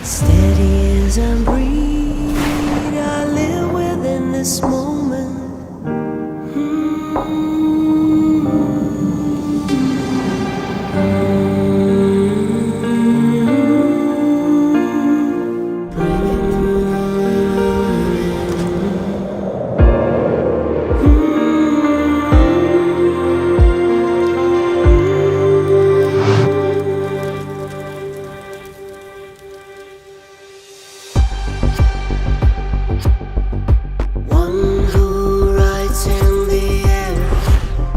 Steady as I breathe, I live within this moment. One who rides in the air,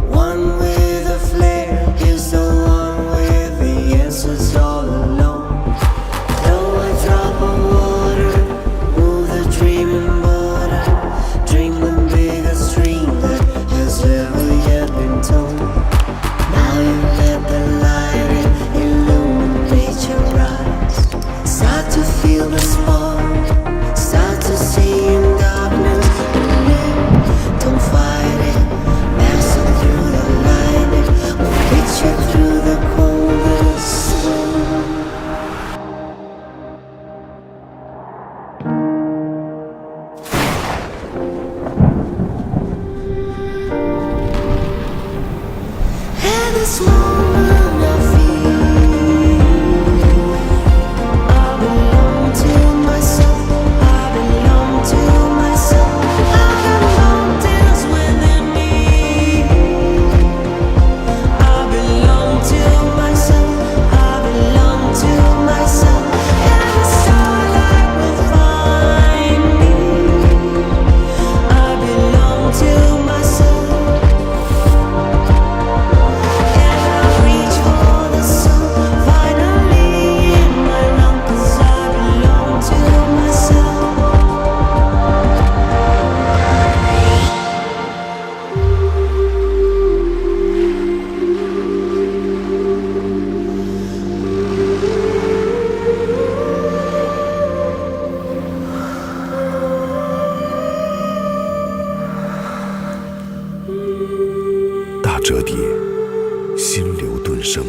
one with a flare, is the one with the answers all alone. Throw a drop of water, move the dreaming border, dream the biggest dream that has ever yet been told. Now you let the light illuminate your eyes. Start to feel the spark, start to see in darkness. Don't fight it, pass it through the lightning, will get you through the coldest storm. At this moment I feel I belong to myself, I belong to myself. I got mountains within me. I belong to myself, I belong to myself. And the starlight will find me. I belong to myself. And I reach for the sun, finally in my realm, 'cause I belong to myself.大折叠，心流顿生。